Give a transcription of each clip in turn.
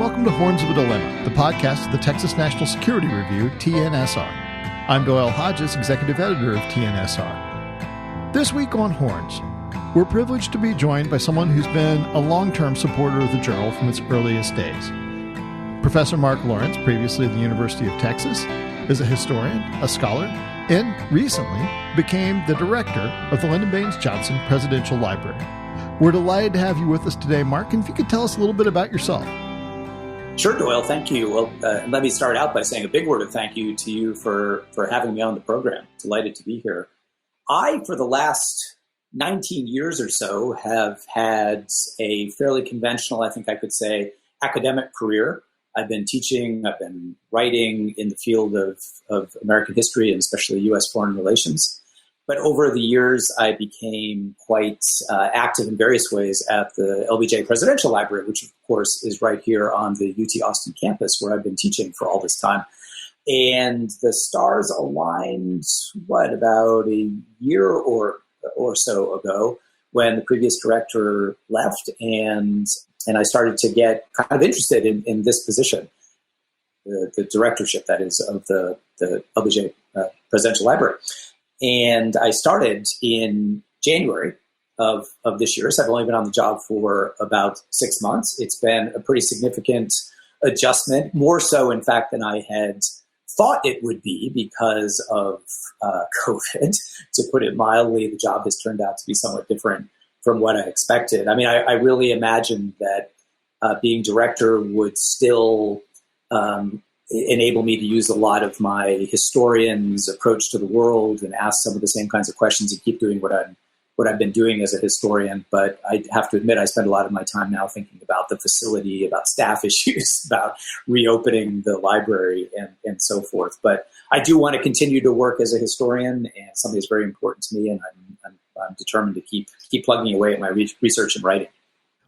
welcome to Horns of a Dilemma, the podcast of the Texas National Security Review, TNSR. I'm Doyle Hodges, Executive Editor of TNSR. This week on Horns, we're privileged to be joined by someone who's been a long-term supporter of the journal from its earliest days. Professor Mark Lawrence, previously at the University of Texas, is a historian, a scholar, and recently became the director of the Lyndon Baines Johnson Presidential Library. We're delighted to have you with us today, Mark, and if you could tell us a little bit about yourself. Sure, Doyle. Thank you. Well, let me start out by saying a big word of thank you to you for having me on the program. Delighted to be here. I, for the last 19 years or so, have had a fairly conventional, I think I could say, academic career. I've been teaching, I've been writing in the field of American history and especially U.S. foreign relations. But over the years, I became quite active in various ways at the LBJ Presidential Library, which, of course, is right here on the UT Austin campus where I've been teaching for all this time. And the stars aligned, about a year or so ago when the previous director left, and I started to get kind of interested in this position, the directorship, that is, of the LBJ Presidential Library. And I started in January of this year, so I've only been on the job for about 6 months. It's been a pretty significant adjustment, more so, in fact, than I had thought it would be because of COVID. To put it mildly, the job has turned out to be somewhat different from what I expected. I mean, I really imagined that being director would still enable me to use a lot of my historian's approach to the world and ask some of the same kinds of questions and keep doing what I've been doing as a historian. But I have to admit, I spend a lot of my time now thinking about the facility, about staff issues, about reopening the library and so forth. But I do want to continue to work as a historian, and something that's very important to me, and I'm determined to keep plugging away at my research and writing.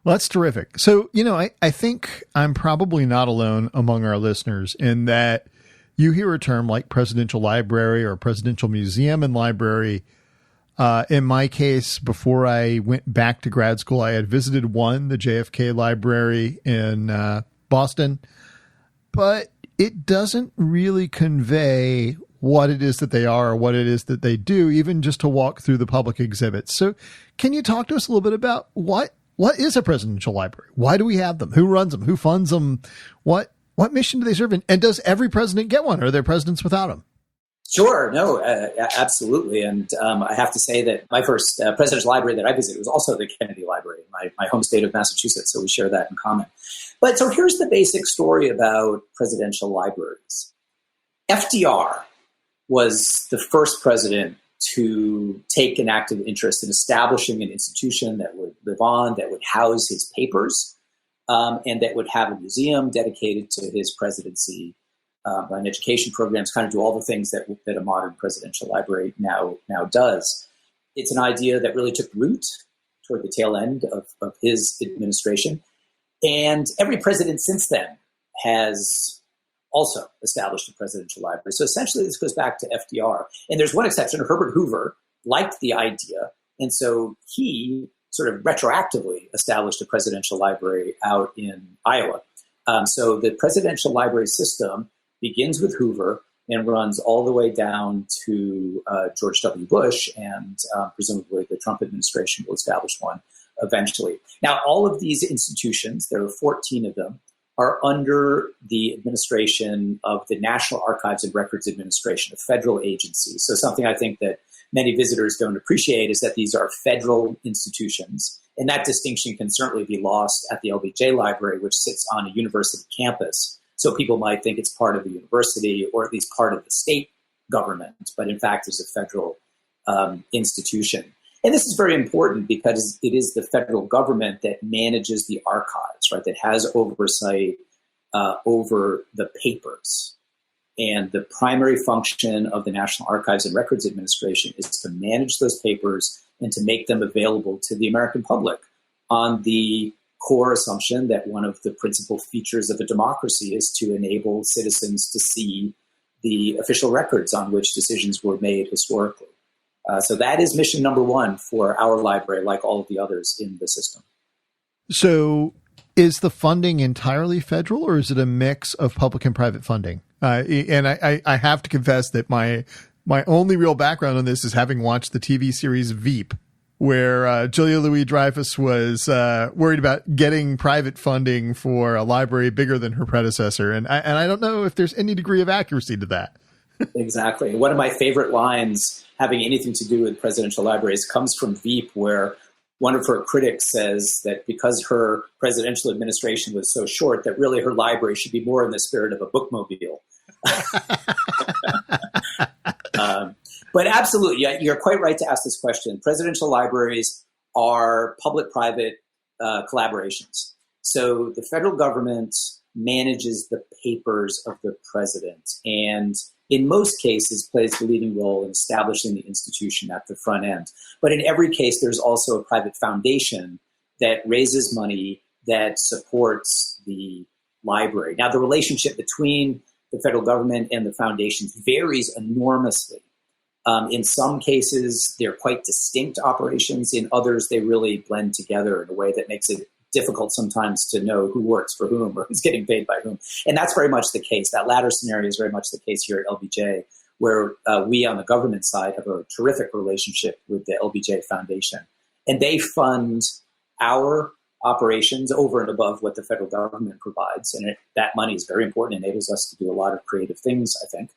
Well, that's terrific. So, I think I'm probably not alone among our listeners in that you hear a term like presidential library or presidential museum and library. In my case, before I went back to grad school, I had visited one, the JFK Library in Boston, but it doesn't really convey what it is that they are or what it is that they do, even just to walk through the public exhibits. So can you talk to us a little bit about what is a presidential library? Why do we have them? Who runs them? Who funds them? What mission do they serve? And does every president get one? Or are there presidents without them? Sure. No, absolutely. And I have to say that my first presidential library that I visited was also the Kennedy Library, my home state of Massachusetts. So we share that in common. But so here's the basic story about presidential libraries. FDR was the first president to take an active interest in establishing an institution that would live on, that would house his papers, and that would have a museum dedicated to his presidency, run education programs, kind of do all the things that a modern presidential library now does. It's an idea that really took root toward the tail end of his administration. And every president since then has also established a presidential library. So essentially, this goes back to FDR. And there's one exception. Herbert Hoover liked the idea. And so he sort of retroactively established a presidential library out in Iowa. So the presidential library system begins with Hoover and runs all the way down to George W. Bush, and presumably the Trump administration will establish one eventually. Now, all of these institutions, there are 14 of them, are under the administration of the National Archives and Records Administration, a federal agency. So something I think that many visitors don't appreciate is that these are federal institutions. And that distinction can certainly be lost at the LBJ Library, which sits on a university campus. So people might think it's part of the university or at least part of the state government, but in fact is a federal institution. And this is very important because it is the federal government that manages the archives, right, that has oversight over the papers. And the primary function of the National Archives and Records Administration is to manage those papers and to make them available to the American public on the core assumption that one of the principal features of a democracy is to enable citizens to see the official records on which decisions were made historically. So that is mission number one for our library, like all of the others in the system. So Is the funding entirely federal, or is it a mix of public and private funding? And I have to confess that my only real background on this is having watched the TV series Veep, where Julia Louis-Dreyfus was worried about getting private funding for a library bigger than her predecessor. And I don't know if there's any degree of accuracy to that. Exactly. One of my favorite lines having anything to do with presidential libraries comes from Veep, where one of her critics says that because her presidential administration was so short, that really her library should be more in the spirit of a bookmobile. But absolutely, you're quite right to ask this question. Presidential libraries are public-private collaborations. So the federal government manages the papers of the president, and in most cases plays the leading role in establishing the institution at the front end. But in every case, there's also a private foundation that raises money that supports the library. Now, the relationship between the federal government and the foundations varies enormously. In some cases, they're quite distinct operations. In others, they really blend together in a way that makes it difficult sometimes to know who works for whom or who's getting paid by whom. And that's very much the case. That latter scenario is very much the case here at LBJ, where we on the government side have a terrific relationship with the LBJ Foundation. And they fund our operations over and above what the federal government provides. And that money is very important. It enables us to do a lot of creative things, I think.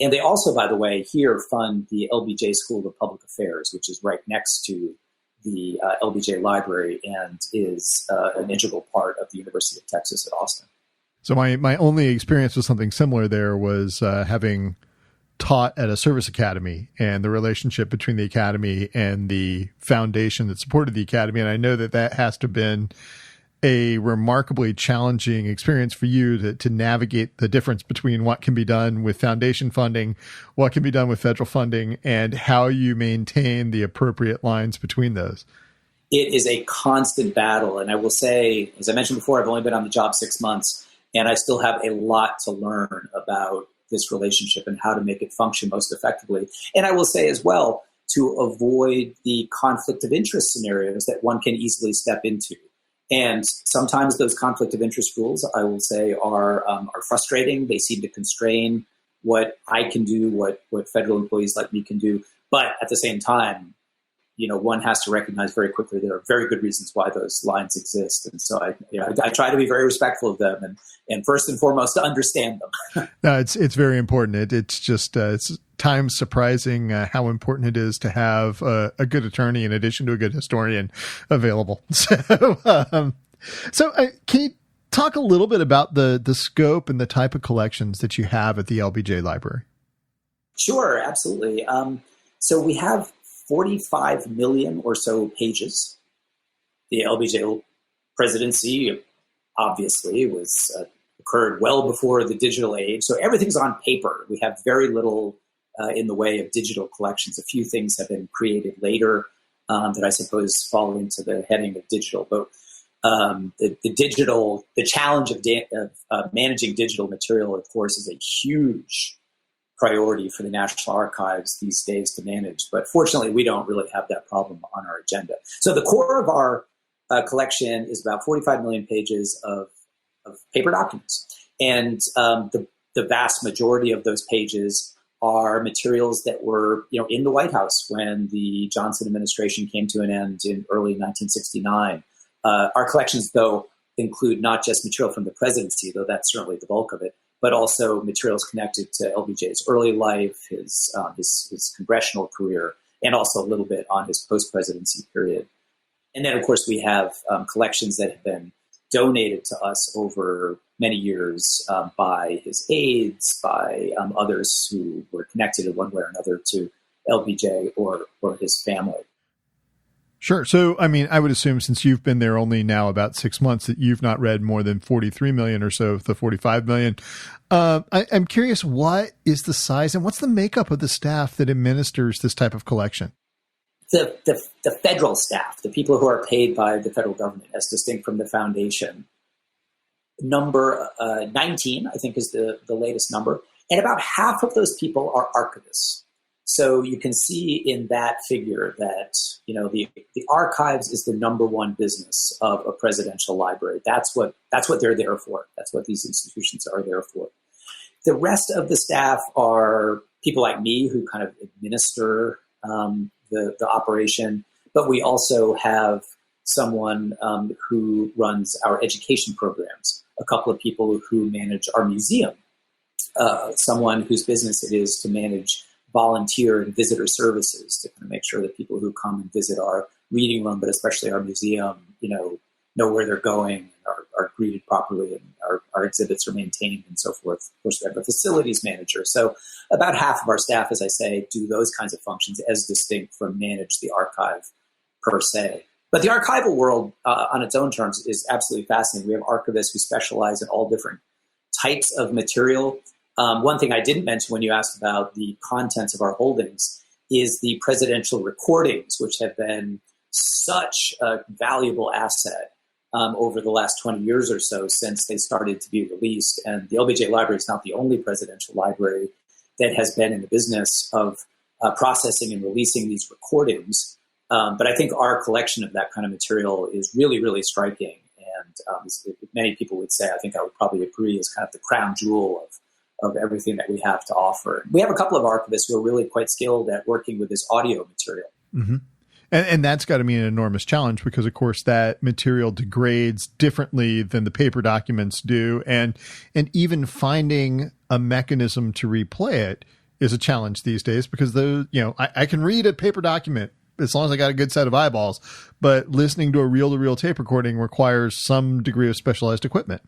And they also, by the way, here fund the LBJ School of Public Affairs, which is right next to the LBJ Library and is an integral part of the University of Texas at Austin. So my only experience with something similar there was having taught at a service academy and the relationship between the academy and the foundation that supported the academy. And I know that has to have been a remarkably challenging experience for you to navigate the difference between what can be done with foundation funding, what can be done with federal funding, and how you maintain the appropriate lines between those. It is a constant battle. And I will say, as I mentioned before, I've only been on the job 6 months, and I still have a lot to learn about this relationship and how to make it function most effectively. And I will say as well, to avoid the conflict of interest scenarios that one can easily step into. And sometimes those conflict of interest rules, I will say, are frustrating. They seem to constrain what I can do, what federal employees like me can do. But at the same time, one has to recognize very quickly there are very good reasons why those lines exist. And so I try to be very respectful of them and first and foremost to understand them. No, it's very important. It's just it's times surprising how important it is to have a good attorney in addition to a good historian available. So can you talk a little bit about the scope and the type of collections that you have at the LBJ Library? Sure, absolutely. So we have 45 million or so pages. The LBJ presidency obviously occurred well before the digital age. So everything's on paper. We have very little in the way of digital collections. A few things have been created later that I suppose fall into the heading of digital. But the challenge of managing digital material, of course, is a huge priority for the National Archives these days to manage. But fortunately, we don't really have that problem on our agenda. So the core of our collection is about 45 million pages of paper documents. And the vast majority of those pages are materials that were in the White House when the Johnson administration came to an end in early 1969. Our collections, though, include not just material from the presidency, though that's certainly the bulk of it, but also materials connected to LBJ's early life, his congressional career, and also a little bit on his post-presidency period. And then, of course, we have collections that have been donated to us over many years by his aides, by others who were connected in one way or another to LBJ or his family. Sure. So, I mean, I would assume since you've been there only now about 6 months that you've not read more than 43 million or so of the 45 million. I'm curious, what is the size and what's the makeup of the staff that administers this type of collection? The federal staff, the people who are paid by the federal government as distinct from the foundation, number 19, I think is the latest number. And about half of those people are archivists. So you can see in that figure that, the archives is the number one business of a presidential library. That's what they're there for. That's what these institutions are there for. The rest of the staff are people like me who kind of administer the operation, but we also have someone who runs our education programs, a couple of people who manage our museum, someone whose business it is to manage volunteer and visitor services to kind of make sure that people who come and visit our reading room, but especially our museum, know where they're going and are greeted properly, and our exhibits are maintained and so forth. Of course, we have a facilities manager. So about half of our staff, as I say, do those kinds of functions as distinct from manage the archive per se. But the archival world on its own terms is absolutely fascinating. We have archivists who specialize in all different types of material. One thing I didn't mention when you asked about the contents of our holdings is the presidential recordings, which have been such a valuable asset over the last 20 years or so since they started to be released. And the LBJ Library is not the only presidential library that has been in the business of processing and releasing these recordings. But I think our collection of that kind of material is really, really striking. And many people would say, I think I would probably agree, is kind of the crown jewel of everything that we have to offer. We have a couple of archivists who are really quite skilled at working with this audio material. Mm-hmm. And that's got to be an enormous challenge because, of course, that material degrades differently than the paper documents do. And even finding a mechanism to replay it is a challenge these days because I can read a paper document as long as I got a good set of eyeballs, but listening to a reel-to-reel tape recording requires some degree of specialized equipment.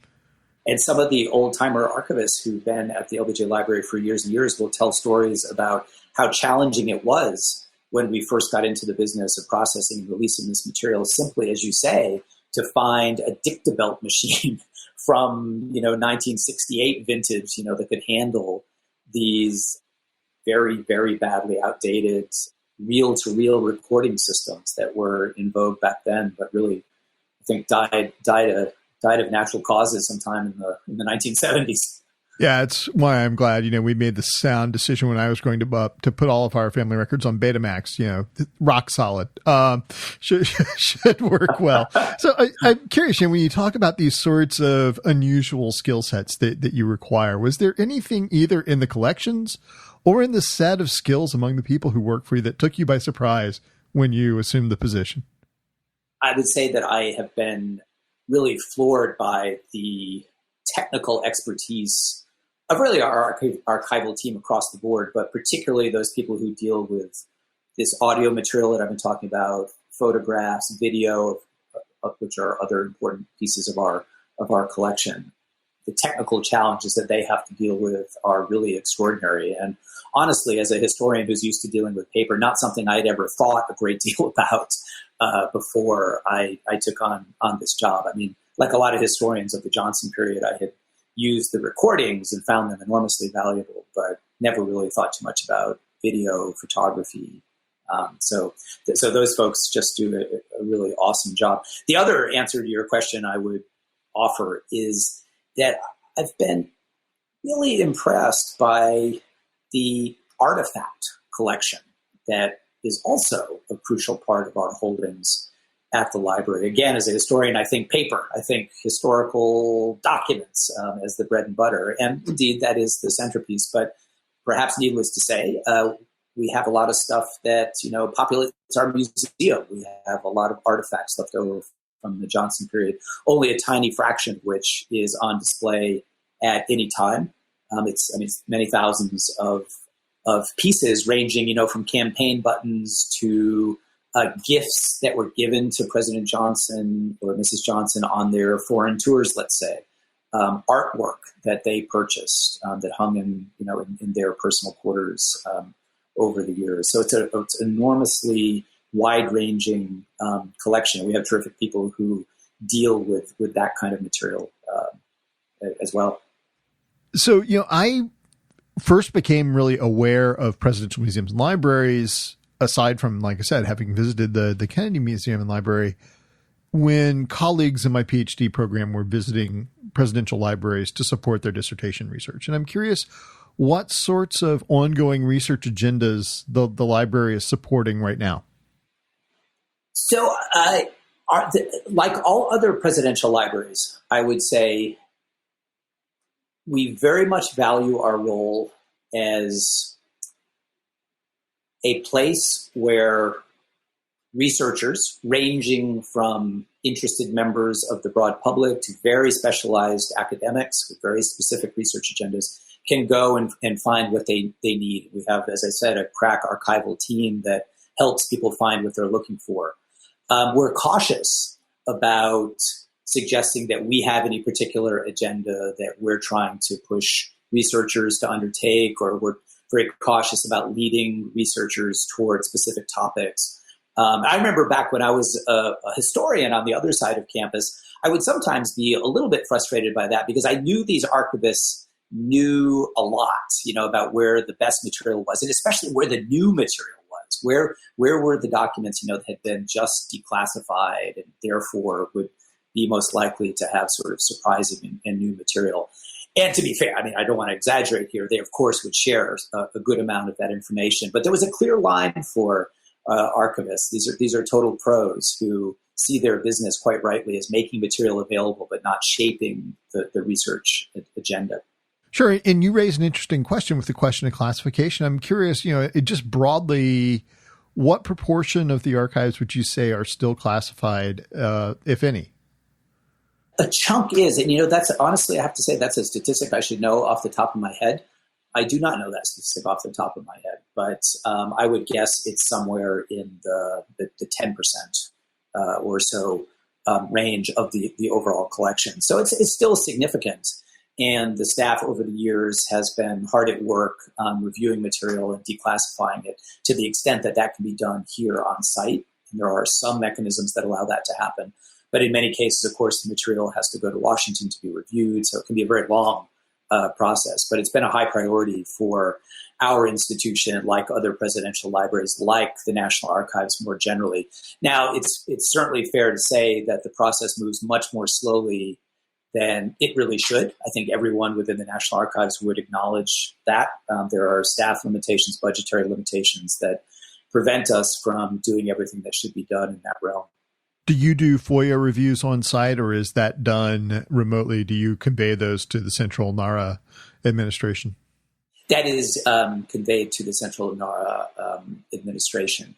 And some of the old-timer archivists who've been at the LBJ Library for years and years will tell stories about how challenging it was when we first got into the business of processing and releasing this material, simply, as you say, to find a dictabelt machine from 1968 vintage, that could handle these very, very badly outdated reel-to-reel recording systems that were in vogue back then, but really, I think, died of natural causes sometime in the 1970s. Yeah, it's why I'm glad, we made the sound decision when I was going to put all of our family records on Betamax, rock solid, should work well. So I'm curious, when you talk about these sorts of unusual skill sets that you require, was there anything either in the collections or in the set of skills among the people who work for you that took you by surprise when you assumed the position? I would say that I have been really floored by the technical expertise of really our archival team across the board, but particularly those people who deal with this audio material that I've been talking about, photographs, video, of which are other important pieces of our collection. The technical challenges that they have to deal with are really extraordinary. And honestly, as a historian who's used to dealing with paper, not something I'd ever thought a great deal about before I took on this job. I mean, like a lot of historians of the Johnson period, I had used the recordings and found them enormously valuable, but never really thought too much about video, photography. So those folks just do a really awesome job. The other answer to your question I would offer is that I've been really impressed by the artifact collection that is also a crucial part of our holdings at the library. Again, as a historian, I think paper. I think historical documents as the bread and butter. And indeed, that is the centerpiece. But perhaps needless to say, we have a lot of stuff that, populates our museum. We have a lot of artifacts left over from the Johnson period, only a tiny fraction of which is on display at any time. It's many thousands of pieces ranging, from campaign buttons to gifts that were given to President Johnson or Mrs. Johnson on their foreign tours, let's say, artwork that they purchased that hung in their personal quarters over the years. So it's an enormously wide-ranging collection. We have terrific people who deal with that kind of material as well. So, I first became really aware of presidential museums and libraries, aside from, like I said, having visited the Kennedy Museum and Library, when colleagues in my PhD program were visiting presidential libraries to support their dissertation research. And I'm curious what sorts of ongoing research agendas the library is supporting right now? So, like all other presidential libraries, I would say we very much value our role as a place where researchers, ranging from interested members of the broad public to very specialized academics with very specific research agendas, can go and find what they need. We have, as I said, a crack archival team that helps people find what they're looking for. We're cautious about suggesting that we have any particular agenda that we're trying to push researchers to undertake, or we're very cautious about leading researchers toward specific topics. I remember back when I was a historian on the other side of campus, I would sometimes be a little bit frustrated by that because I knew these archivists knew a lot, about where the best material was, and especially where the new material was. Where were the documents, that had been just declassified and therefore would be most likely to have sort of surprising and new material. And to be fair, I don't want to exaggerate here. They, of course, would share a good amount of that information. But there was a clear line for archivists. These are total pros who see their business quite rightly as making material available, but not shaping the research agenda. Sure. And you raise an interesting question with the question of classification. I'm curious, it just broadly, what proportion of the archives would you say are still classified, if any? A chunk is, and that's honestly, I have to say that's a statistic I should know off the top of my head. I do not know that statistic off the top of my head, but I would guess it's somewhere in the 10% or so range of the overall collection. So it's still significant. And the staff over the years has been hard at work reviewing material and declassifying it to the extent that can be done here on site. And there are some mechanisms that allow that to happen. But in many cases, of course, the material has to go to Washington to be reviewed. So it can be a very long process. But it's been a high priority for our institution, like other presidential libraries, like the National Archives more generally. Now, it's certainly fair to say that the process moves much more slowly than it really should. I think everyone within the National Archives would acknowledge that. There are staff limitations, budgetary limitations that prevent us from doing everything that should be done in that realm. Do you do FOIA reviews on site, or is that done remotely? Do you convey those to the central NARA administration? That is conveyed to the central NARA administration.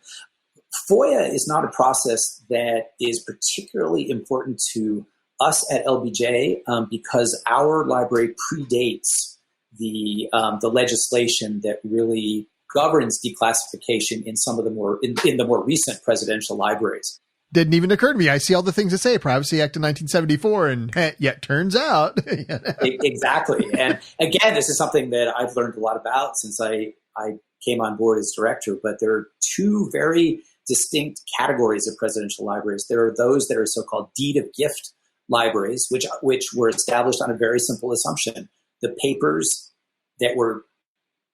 FOIA is not a process that is particularly important to us at LBJ because our library predates the legislation that really governs declassification in some of the more in the more recent presidential libraries. Didn't even occur to me. I see all the things that say Privacy Act of 1974, and yet turns out. Exactly. And again, this is something that I've learned a lot about since I came on board as director, but there are two very distinct categories of presidential libraries. There are those that are so-called deed of gift libraries, which were established on a very simple assumption. The papers that were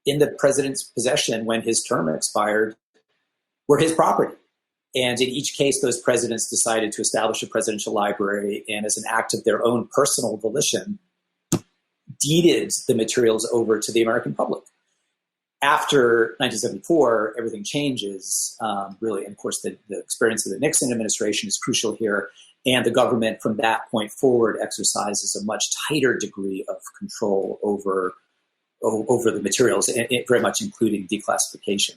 in the president's possession when his term expired were his property. And in each case, those presidents decided to establish a presidential library and as an act of their own personal volition, deeded the materials over to the American public. After 1974, everything changes, really. And of course, the experience of the Nixon administration is crucial here. And the government from that point forward exercises a much tighter degree of control over the materials, and very much including declassification.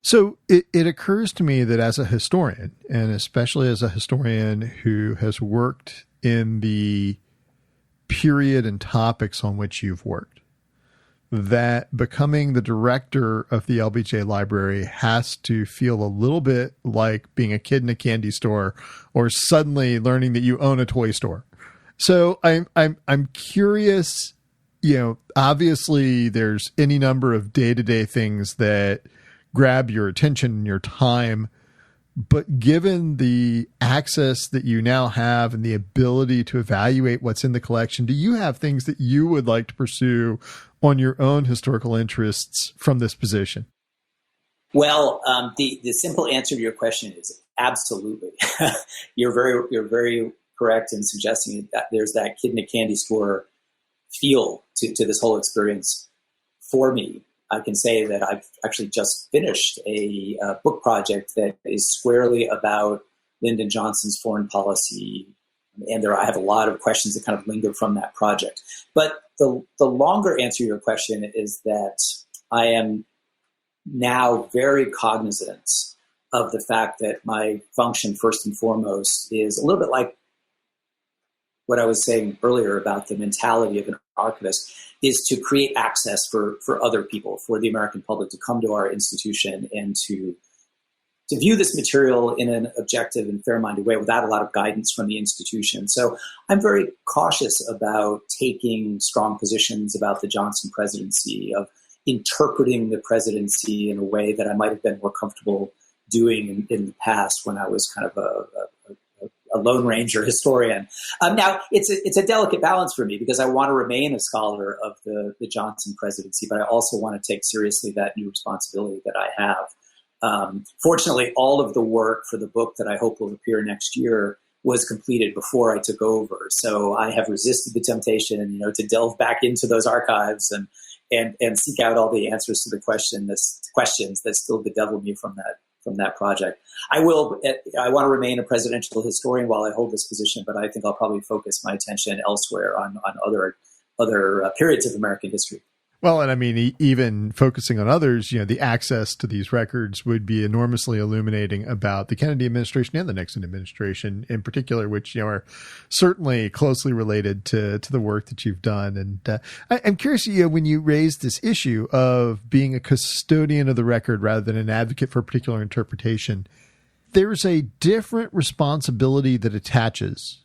So it occurs to me that as a historian, and especially as a historian who has worked in the period and topics on which you've worked, that becoming the director of the LBJ Library has to feel a little bit like being a kid in a candy store or suddenly learning that you own a toy store. So I'm curious, obviously there's any number of day-to-day things that grab your attention and your time. But given the access that you now have and the ability to evaluate what's in the collection, do you have things that you would like to pursue on your own historical interests from this position? Well, the simple answer to your question is absolutely. You're very correct in suggesting that there's that kid in a candy store feel to this whole experience for me. I can say that I've actually just finished a book project that is squarely about Lyndon Johnson's foreign policy. And I have a lot of questions that kind of linger from that project. But the longer answer to your question is that I am now very cognizant of the fact that my function, first and foremost, is a little bit like what I was saying earlier about the mentality of an archivist, is to create access for other people, for the American public to come to our institution and to view this material in an objective and fair-minded way without a lot of guidance from the institution. So I'm very cautious about taking strong positions about the Johnson presidency, of interpreting the presidency in a way that I might have been more comfortable doing in the past when I was kind of a Lone Ranger historian. Now, it's a delicate balance for me because I want to remain a scholar of the Johnson presidency, but I also want to take seriously that new responsibility that I have. Fortunately, all of the work for the book that I hope will appear next year was completed before I took over. So I have resisted the temptation, to delve back into those archives and seek out all the answers to the questions that still bedevil me from that project. I want to remain a presidential historian while I hold this position, but I think I'll probably focus my attention elsewhere on other periods of American history. Well, and I mean, even focusing on others, the access to these records would be enormously illuminating about the Kennedy administration and the Nixon administration in particular, which, are certainly closely related to the work that you've done. And I'm curious, when you raised this issue of being a custodian of the record rather than an advocate for a particular interpretation, there's a different responsibility that attaches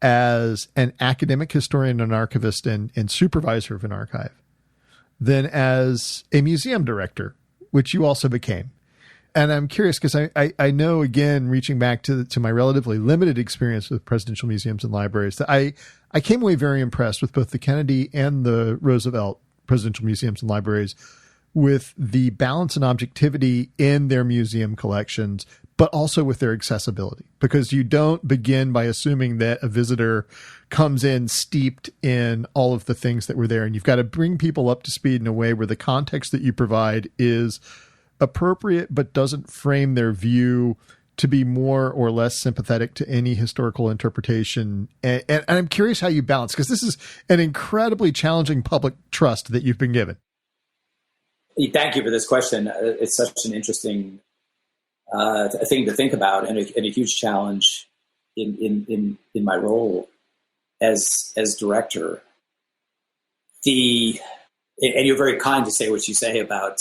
as an academic historian, an archivist, and supervisor of an archive than as a museum director, which you also became. And I'm curious because I know, again, reaching back to my relatively limited experience with presidential museums and libraries, that I came away very impressed with both the Kennedy and the Roosevelt presidential museums and libraries with the balance and objectivity in their museum collections, but also with their accessibility, because you don't begin by assuming that a visitor comes in steeped in all of the things that were there. And you've got to bring people up to speed in a way where the context that you provide is appropriate, but doesn't frame their view to be more or less sympathetic to any historical interpretation. And I'm curious how you balance, because this is an incredibly challenging public trust that you've been given. Thank you for this question. It's such an interesting thing to think about, and a huge challenge in my role as director. And you're very kind to say what you say about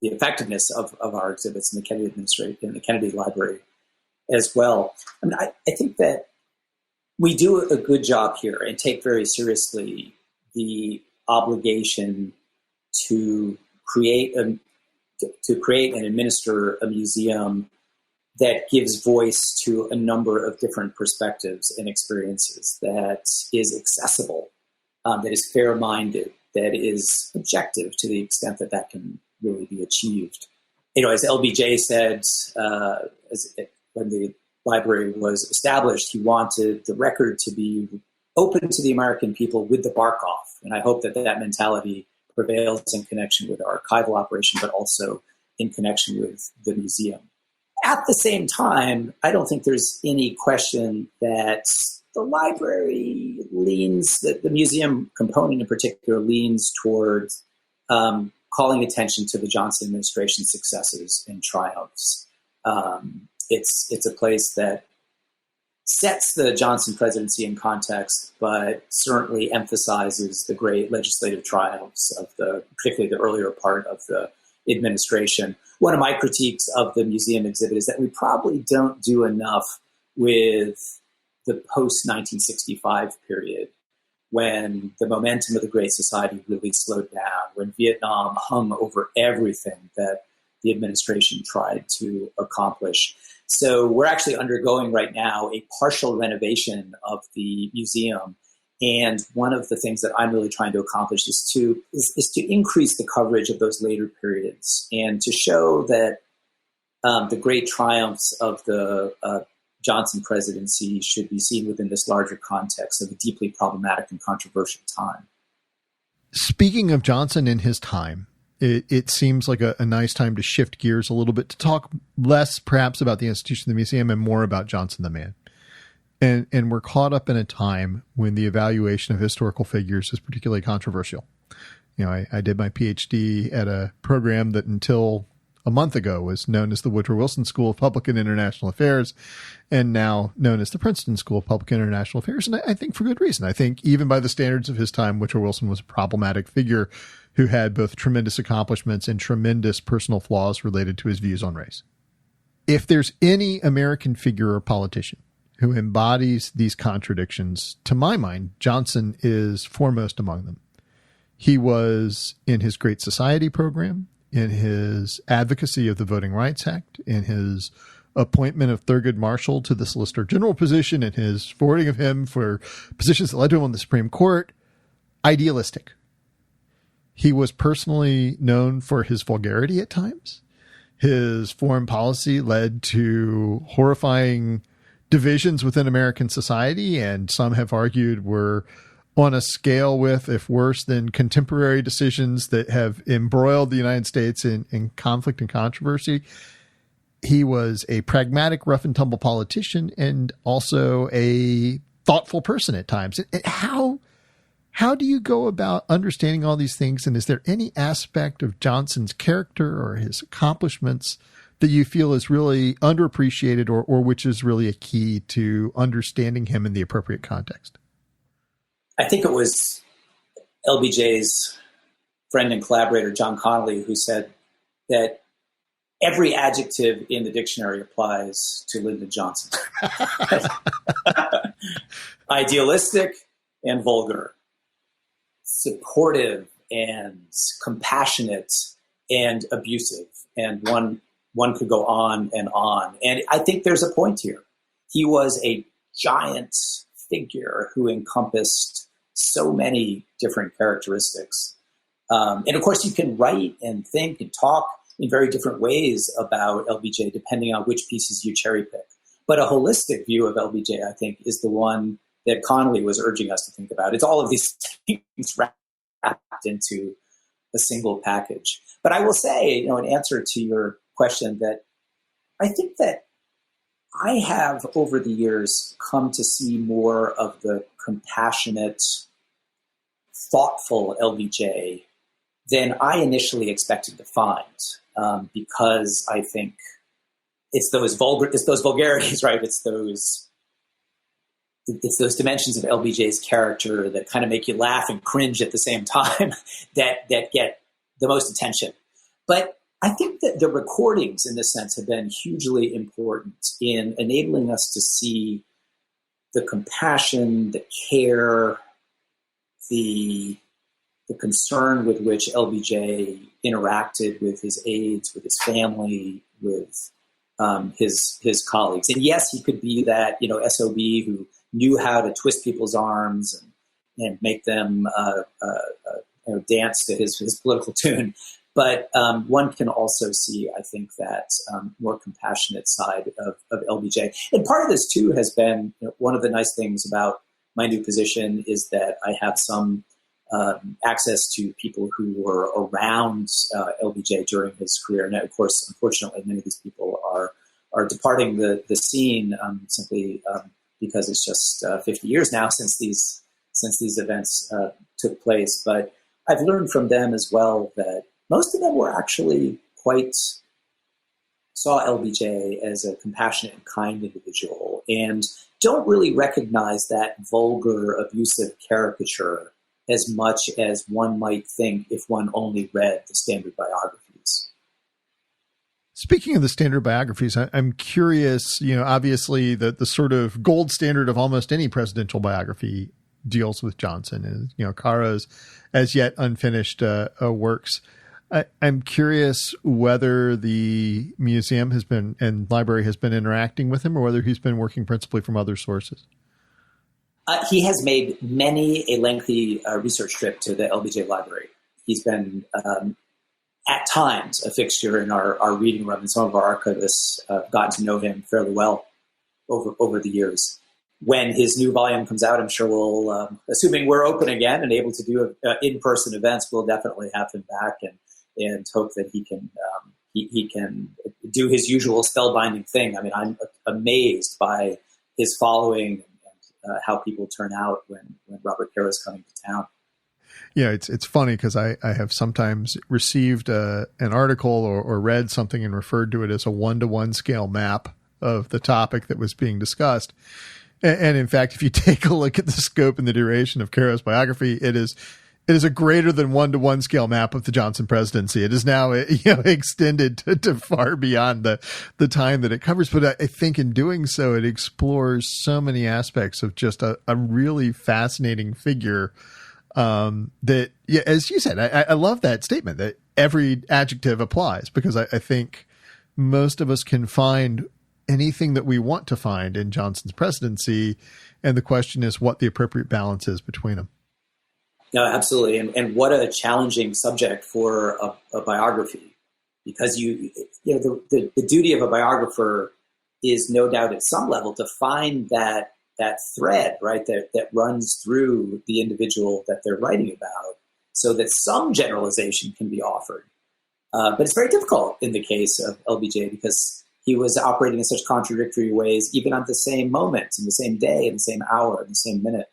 the effectiveness of our exhibits in the Kennedy administration, in the Kennedy Library as well. I mean, I think that we do a good job here and take very seriously the obligation to create and administer a museum that gives voice to a number of different perspectives and experiences, that is accessible, that is fair-minded, that is objective to the extent that that can really be achieved. As LBJ said, when the library was established, he wanted the record to be open to the American people with the bark off. And I hope that mentality prevails in connection with our archival operation, but also in connection with the museum. At the same time, I don't think there's any question that the library leans, the museum component in particular, leans towards calling attention to the Johnson administration's successes and triumphs. It's a place that sets the Johnson presidency in context, but certainly emphasizes the great legislative triumphs of particularly the earlier part of the administration. One of my critiques of the museum exhibit is that we probably don't do enough with the post-1965 period, when the momentum of the Great Society really slowed down, when Vietnam hung over everything that the administration tried to accomplish. So we're actually undergoing right now a partial renovation of the museum. And one of the things that I'm really trying to accomplish is to increase the coverage of those later periods and to show that the great triumphs of the Johnson presidency should be seen within this larger context of a deeply problematic and controversial time. Speaking of Johnson in his time, it seems like a nice time to shift gears a little bit to talk less perhaps about the institution of the museum and more about Johnson the man. And we're caught up in a time when the evaluation of historical figures is particularly controversial. You know, I did my PhD at a program that until a month ago was known as the Woodrow Wilson School of Public and International Affairs, and now known as the Princeton School of Public and International Affairs. And I think for good reason. I think even by the standards of his time, Woodrow Wilson was a problematic figure who had both tremendous accomplishments and tremendous personal flaws related to his views on race. If there's any American figure or politician who embodies these contradictions, to my mind, Johnson is foremost among them. He was, in his Great Society program, in his advocacy of the Voting Rights Act, in his appointment of Thurgood Marshall to the Solicitor General position, and his forwarding of him for positions that led to him on the Supreme Court, idealistic. He was personally known for his vulgarity at times. His foreign policy led to horrifying divisions within American society, and some have argued were on a scale with, if worse than, contemporary decisions that have embroiled the United States in conflict and controversy. He was a pragmatic, rough and tumble politician and also a thoughtful person at times. How do you go about understanding all these things? And is there any aspect of Johnson's character or his accomplishments that you feel is really underappreciated or which is really a key to understanding him in the appropriate context? I think it was LBJ's friend and collaborator, John Connolly, who said that every adjective in the dictionary applies to Lyndon Johnson. Idealistic and vulgar, supportive and compassionate and abusive. And one could go on and on. And I think there's a point here. He was a giant figure who encompassed so many different characteristics. And of course, you can write and think and talk in very different ways about LBJ, depending on which pieces you cherry pick. But a holistic view of LBJ, I think, is the one that Connolly was urging us to think about. It's all of these things wrapped into a single package. But I will say, in answer to your question, that I think that I have, over the years, come to see more of the compassionate, thoughtful LBJ than I initially expected to find, because I think it's those vulgarities, right? It's those dimensions of LBJ's character that kind of make you laugh and cringe at the same time that get the most attention. But I think that the recordings, in this sense, have been hugely important in enabling us to see the compassion, the care, the concern with which LBJ interacted with his aides, with his family, with his colleagues. And yes, he could be that SOB who knew how to twist people's arms and make them dance to his political tune. But one can also see, I think, that more compassionate side of LBJ. And part of this, too, has been one of the nice things about my new position is that I have some access to people who were around LBJ during his career. And, of course, unfortunately, many of these people are departing the scene simply because it's just 50 years now since these events took place. But I've learned from them as well that most of them were actually saw LBJ as a compassionate and kind individual and don't really recognize that vulgar, abusive caricature as much as one might think if one only read the standard biographies. Speaking of the standard biographies, I'm curious, obviously the sort of gold standard of almost any presidential biography deals with Johnson and, Caro's as yet unfinished works. I'm curious whether the museum has been and library has been interacting with him or whether he's been working principally from other sources. He has made many a lengthy research trip to the LBJ library. He's been at times a fixture in our reading room, and some of our archivists have gotten to know him fairly well over the years. when his new volume comes out, I'm sure we'll, assuming we're open again and able to do in-person events, we'll definitely have him back and hope that he can do his usual spellbinding thing. I mean, I'm amazed by his following and how people turn out when Robert Caro is coming to town. Yeah, it's funny because I have sometimes received an article or read something and referred to it as a 1-to-1 scale map of the topic that was being discussed. And in fact, if you take a look at the scope and the duration of Caro's biography, it is a greater than 1-to-1 scale map of the Johnson presidency. It is now extended to far beyond the time that it covers. But I think in doing so, it explores so many aspects of just a really fascinating figure. That, yeah, as you said, I love that statement that every adjective applies, because I think most of us can find anything that we want to find in Johnson's presidency. And the question is what the appropriate balance is between them. No, absolutely. And what a challenging subject for a biography, because the duty of a biographer is no doubt at some level to find that thread, right, that runs through the individual that they're writing about, so that some generalization can be offered. But it's very difficult in the case of LBJ because he was operating in such contradictory ways, even on the same moment, in the same day, in the same hour, in the same minute.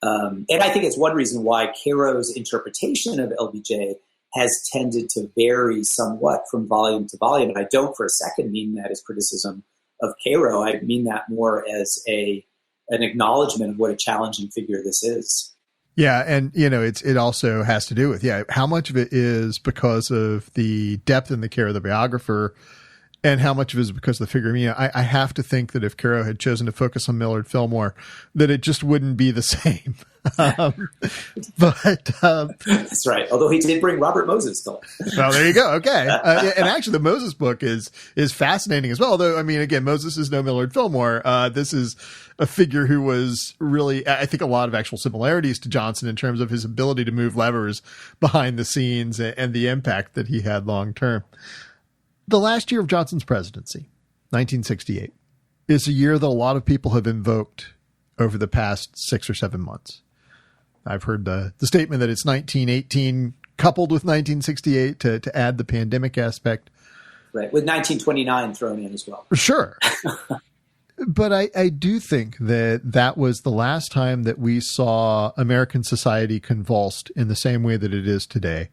And I think it's one reason why Caro's interpretation of LBJ has tended to vary somewhat from volume to volume. And I don't for a second mean that as criticism of Caro. I mean that more as an acknowledgement of what a challenging figure this is. Yeah. And, it also has to do with, how much of it is because of the depth in the Caro, the biographer, and how much of it is because of the figure. I mean, I have to think that if Caro had chosen to focus on Millard Fillmore, that it just wouldn't be the same. But that's right. Although he did bring Robert Moses to life. Well, there you go. Okay. And actually, the Moses book is fascinating as well. Although, I mean, again, Moses is no Millard Fillmore. This is a figure who was really, I think, a lot of actual similarities to Johnson in terms of his ability to move levers behind the scenes and the impact that he had long term. The last year of Johnson's presidency, 1968, is a year that a lot of people have invoked over the past 6 or 7 months. I've heard the statement that it's 1918 coupled with 1968 to add the pandemic aspect. Right, with 1929 thrown in as well. Sure. But I do think that was the last time that we saw American society convulsed in the same way that it is today,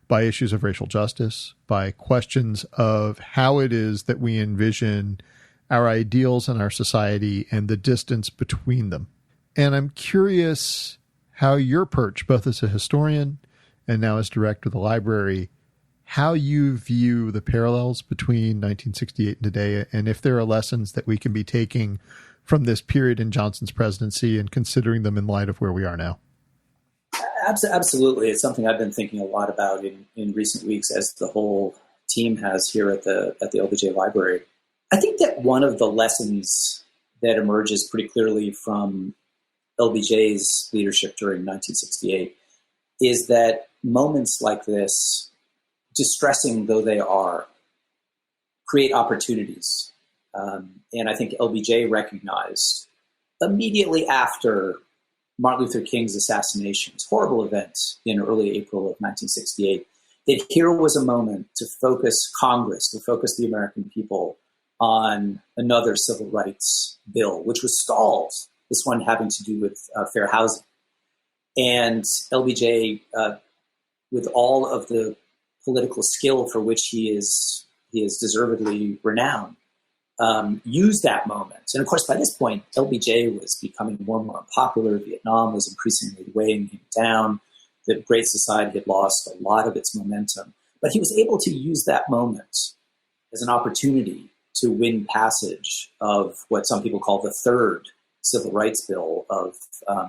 by issues of racial justice, by questions of how it is that we envision our ideals in our society and the distance between them. And I'm curious how your perch, both as a historian and now as director of the library, how you view the parallels between 1968 and today, and if there are lessons that we can be taking from this period in Johnson's presidency and considering them in light of where we are now. Absolutely. It's something I've been thinking a lot about in recent weeks, as the whole team has here at the LBJ Library. I think that one of the lessons that emerges pretty clearly from LBJ's leadership during 1968 is that moments like this, distressing though they are, create opportunities. And I think LBJ recognized immediately after Martin Luther King's assassination, this horrible event in early April of 1968, that here was a moment to focus Congress, to focus the American people on another civil rights bill, which was stalled, this one having to do with fair housing. And LBJ, with all of the political skill for which he is deservedly renowned, used that moment. And of course, by this point, LBJ was becoming more and more unpopular. Vietnam was increasingly weighing him down. The Great Society had lost a lot of its momentum. But he was able to use that moment as an opportunity to win passage of what some people call the third civil rights bill of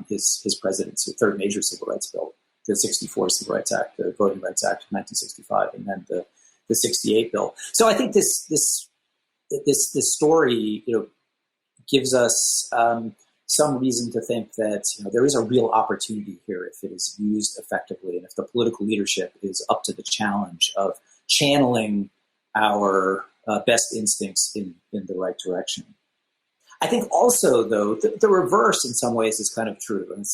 his presidency, the third major civil rights bill, the 64 Civil Rights Act, the Voting Rights Act of 1965, and then the 68 bill. So I think this story, gives us some reason to think that there is a real opportunity here if it is used effectively, and if the political leadership is up to the challenge of channeling our best instincts in the right direction. I think also, though, the reverse in some ways is kind of true. And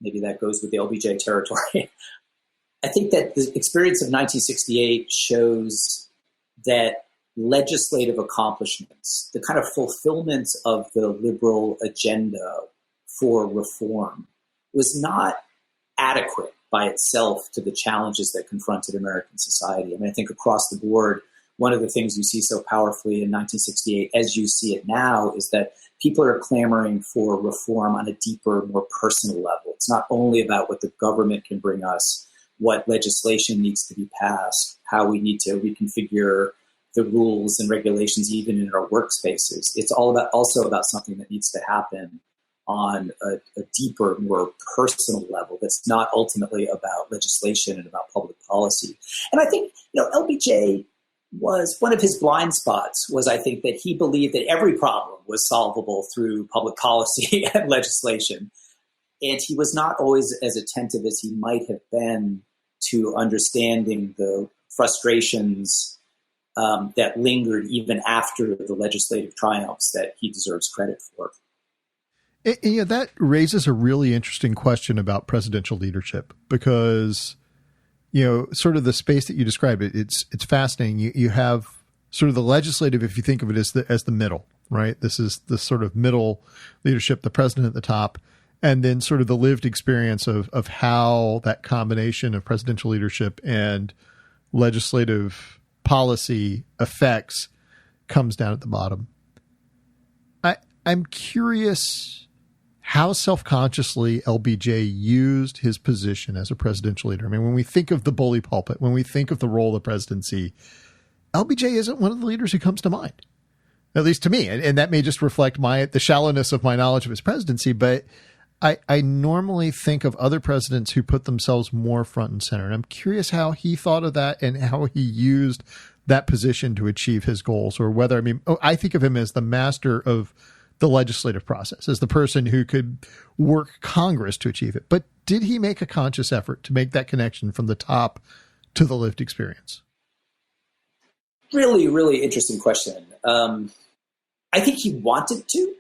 maybe that goes with the LBJ territory. I think that the experience of 1968 shows that legislative accomplishments, the kind of fulfillment of the liberal agenda for reform, was not adequate by itself to the challenges that confronted American society. I mean, I think across the board, one of the things you see so powerfully in 1968, as you see it now, is that people are clamoring for reform on a deeper, more personal level. It's not only about what the government can bring us, what legislation needs to be passed, how we need to reconfigure the rules and regulations even in our workspaces. It's also about something that needs to happen on a deeper, more personal level that's not ultimately about legislation and about public policy. And I think, LBJ was one of his blind spots was, I think, that he believed that every problem was solvable through public policy and legislation. And he was not always as attentive as he might have been to understanding the frustrations that lingered even after the legislative triumphs that he deserves credit for. That raises a really interesting question about presidential leadership because, sort of the space that you described, it's fascinating. You have sort of the legislative, if you think of it as the middle, right? This is the sort of middle leadership, the president at the top, and then sort of the lived experience of how that combination of presidential leadership and legislative policy effects comes down at the bottom. I'm curious how self-consciously LBJ used his position as a presidential leader. I mean, when we think of the bully pulpit, when we think of the role of the presidency, LBJ isn't one of the leaders who comes to mind, at least to me. And that may just reflect the shallowness of my knowledge of his presidency, but I normally think of other presidents who put themselves more front and center. And I'm curious how he thought of that and how he used that position to achieve his goals, or whether, I think of him as the master of the legislative process, as the person who could work Congress to achieve it. But did he make a conscious effort to make that connection from the top to the lived experience? Really, really interesting question. I think he wanted to.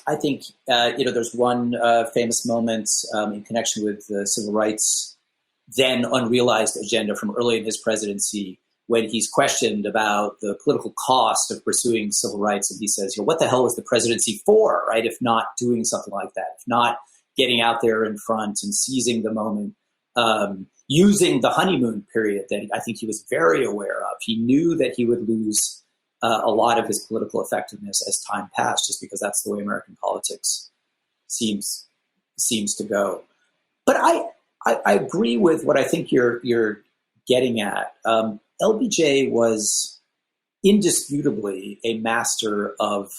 I think, there's one famous moment in connection with the civil rights, then unrealized agenda from early in his presidency, when he's questioned about the political cost of pursuing civil rights. And he says, what the hell was the presidency for, right? If not doing something like that, if not getting out there in front and seizing the moment, using the honeymoon period that I think he was very aware of. He knew that he would lose a lot of his political effectiveness as time passed, just because that's the way American politics seems to go. But I agree with what I think you're getting at. LBJ was indisputably a master of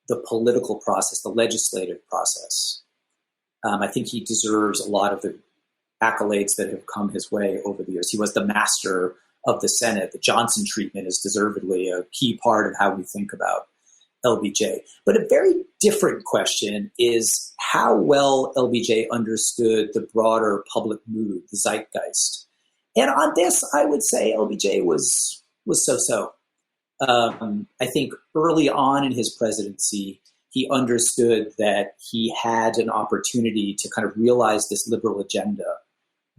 the political process, the legislative process. I think he deserves a lot of the accolades that have come his way over the years. He was the master of the Senate. The Johnson treatment is deservedly a key part of how we think about LBJ. But a very different question is how well LBJ understood the broader public mood, the zeitgeist. And on this, I would say LBJ was so-so. I think early on in his presidency, he understood that he had an opportunity to kind of realize this liberal agenda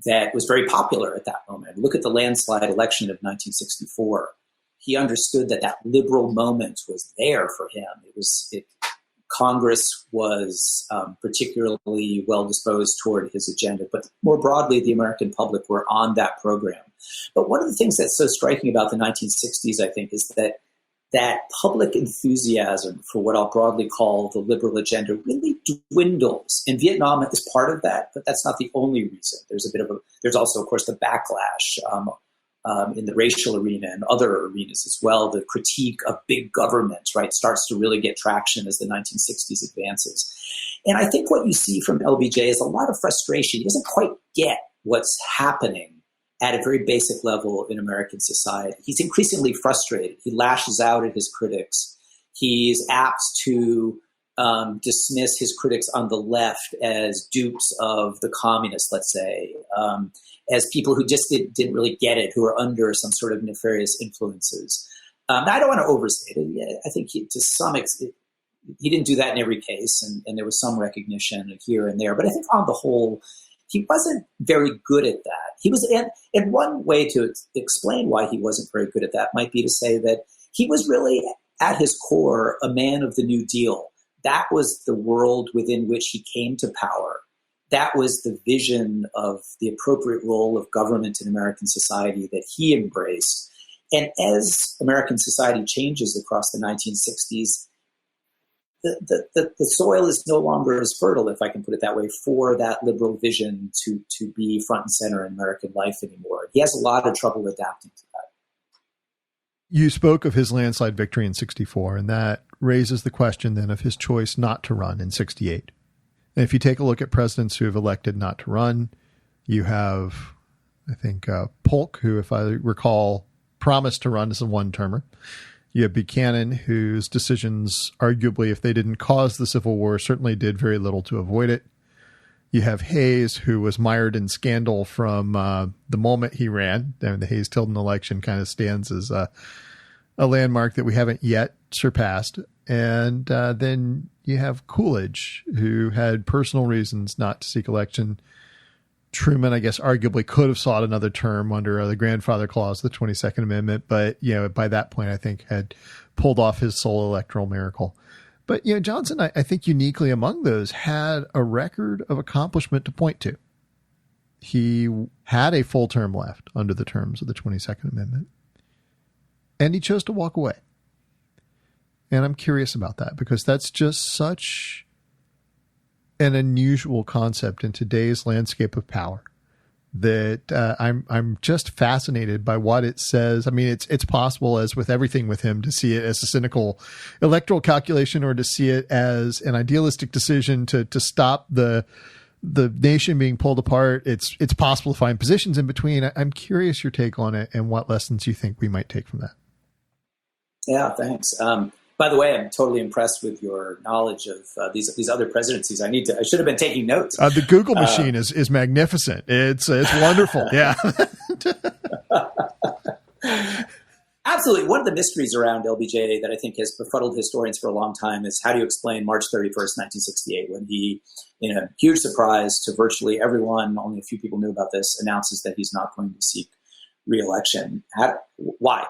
that was very popular at that moment. Look at the landslide election of 1964. He understood that liberal moment was there for him. Congress was particularly well disposed toward his agenda, but more broadly, the American public were on that program. But one of the things that's so striking about the 1960s, I think, is that public enthusiasm for what I'll broadly call the liberal agenda really dwindles. And Vietnam is part of that, but that's not the only reason. There's also, of course, the backlash in the racial arena and other arenas as well. The critique of big government, right, starts to really get traction as the 1960s advances. And I think what you see from LBJ is a lot of frustration. He doesn't quite get what's happening at a very basic level in American society. He's increasingly frustrated. He lashes out at his critics. He's apt to dismiss his critics on the left as dupes of the communists, let's say, as people who just didn't really get it, who are under some sort of nefarious influences. I don't want to overstate it. I think to some extent, he didn't do that in every case, and there was some recognition here and there. But I think on the whole, he wasn't very good at that. He was, and one way to explain why he wasn't very good at that might be to say that he was really, at his core, a man of the New Deal. That was the world within which he came to power. That was the vision of the appropriate role of government in American society that he embraced. And as American society changes across the 1960s, the soil is no longer as fertile, if I can put it that way, for that liberal vision to be front and center in American life anymore. He has a lot of trouble adapting to that. You spoke of his landslide victory in 64, and that raises the question then of his choice not to run in 68. And if you take a look at presidents who have elected not to run, you have, I think, Polk, who, if I recall, promised to run as a one-termer. You have Buchanan, whose decisions, arguably, if they didn't cause the Civil War, certainly did very little to avoid it. You have Hayes, who was mired in scandal from the moment he ran. And the Hayes-Tilden election kind of stands as a landmark that we haven't yet surpassed. And then you have Coolidge, who had personal reasons not to seek election. Truman, I guess, arguably could have sought another term under the grandfather clause of the 22nd Amendment, but, by that point, I think had pulled off his sole electoral miracle. But, Johnson, I think uniquely among those, had a record of accomplishment to point to. He had a full term left under the terms of the 22nd Amendment, and he chose to walk away. And I'm curious about that, because that's just such an unusual concept in today's landscape of power that I'm just fascinated by what it says. I mean, it's possible, as with everything with him, to see it as a cynical electoral calculation or to see it as an idealistic decision to stop the nation being pulled apart. It's possible to find positions in between. I'm curious your take on it and what lessons you think we might take from that. Yeah, thanks. By the way, I'm totally impressed with your knowledge of these other presidencies. I should have been taking notes. The Google machine is magnificent. It's wonderful. Yeah. Absolutely. One of the mysteries around LBJ that I think has befuddled historians for a long time is how do you explain March 31st, 1968, when he, in a huge surprise to virtually everyone, only a few people knew about this, announces that he's not going to seek re-election. Why?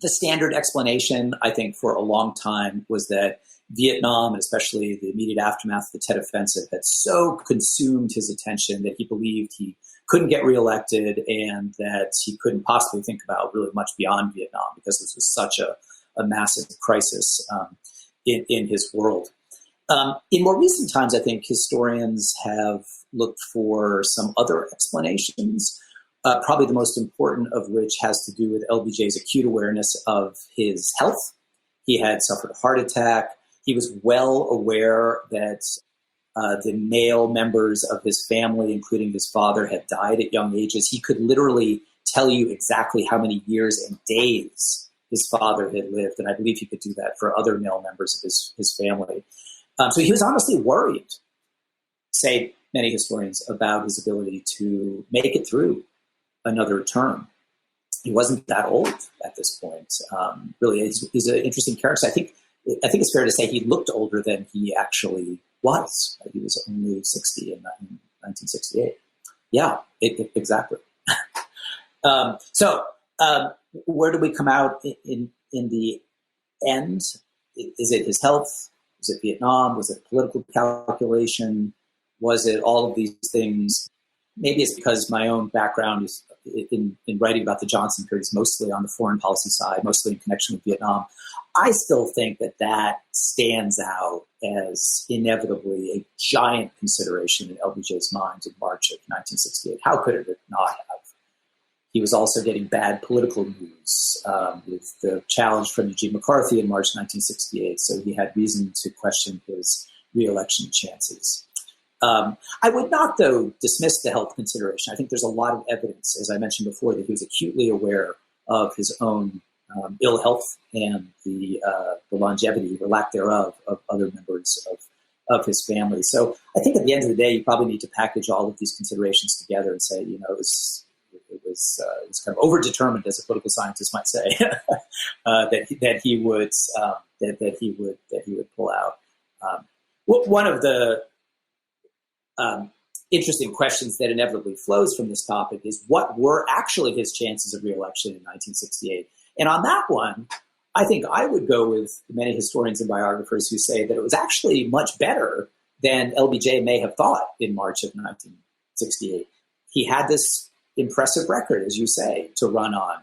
The standard explanation, I think, for a long time was that Vietnam, and especially the immediate aftermath of the Tet Offensive, had so consumed his attention that he believed he couldn't get reelected and that he couldn't possibly think about really much beyond Vietnam because this was such a massive crisis in his world. In more recent times, I think historians have looked for some other explanations. Probably the most important of which has to do with LBJ's acute awareness of his health. He had suffered a heart attack. He was well aware that the male members of his family, including his father, had died at young ages. He could literally tell you exactly how many years and days his father had lived, and I believe he could do that for other male members of his family. So he was honestly worried, say many historians, about his ability to make it through another term. He wasn't that old at this point. Really, he's an interesting character. I think it's fair to say he looked older than he actually was. He was only 60 in 1968. Yeah, exactly. So where do we come out in the end? Is it his health? Was it Vietnam? Was it political calculation? Was it all of these things? Maybe it's because my own background is in writing about the Johnson period is mostly on the foreign policy side, mostly in connection with Vietnam. I still think that stands out as inevitably a giant consideration in LBJ's mind in March of 1968. How could it not have? He was also getting bad political news with the challenge from Eugene McCarthy in March 1968, so he had reason to question his re-election chances. I would not, though, dismiss the health consideration. I think there's a lot of evidence, as I mentioned before, that he was acutely aware of his own ill health and the longevity or lack thereof of other members of his family. So I think at the end of the day, you probably need to package all of these considerations together and say, it was kind of overdetermined, as a political scientist might say, that he would pull out. One of the interesting questions that inevitably flows from this topic is, what were actually his chances of re-election in 1968? And on that one, I think I would go with many historians and biographers who say that it was actually much better than LBJ may have thought in March of 1968. He had this impressive record, as you say, to run on.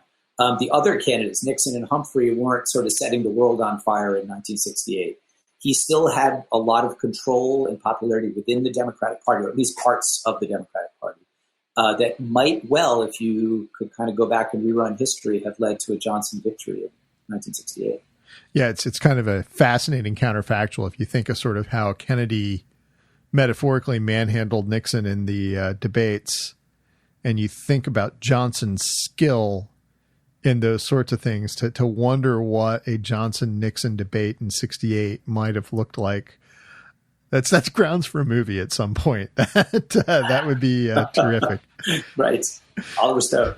The other candidates, Nixon and Humphrey, weren't sort of setting the world on fire in 1968. He still had a lot of control and popularity within the Democratic Party, or at least parts of the Democratic Party, that might well, if you could kind of go back and rerun history, have led to a Johnson victory in 1968. Yeah, it's kind of a fascinating counterfactual if you think of sort of how Kennedy metaphorically manhandled Nixon in the debates, and you think about Johnson's skill in those sorts of things, to wonder what a Johnson-Nixon debate in 68 might have looked like. That's grounds for a movie at some point. That would be terrific. Right. Oliver Stone.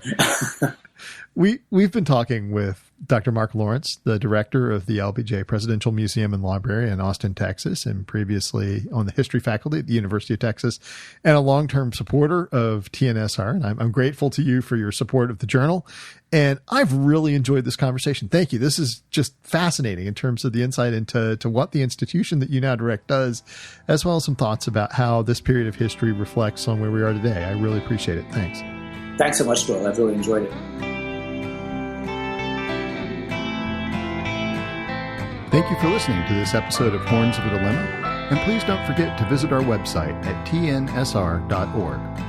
We've been talking with Dr. Mark Lawrence, the director of the LBJ Presidential Museum and Library in Austin, Texas, and previously on the history faculty at the University of Texas, and a long-term supporter of TNSR. And I'm grateful to you for your support of the journal. And I've really enjoyed this conversation. Thank you. This is just fascinating in terms of the insight into what the institution that you now direct does, as well as some thoughts about how this period of history reflects on where we are today. I really appreciate it. Thanks. Thanks so much, Doyle. I've really enjoyed it. Thank you for listening to this episode of Horns of a Dilemma, and please don't forget to visit our website at tnsr.org.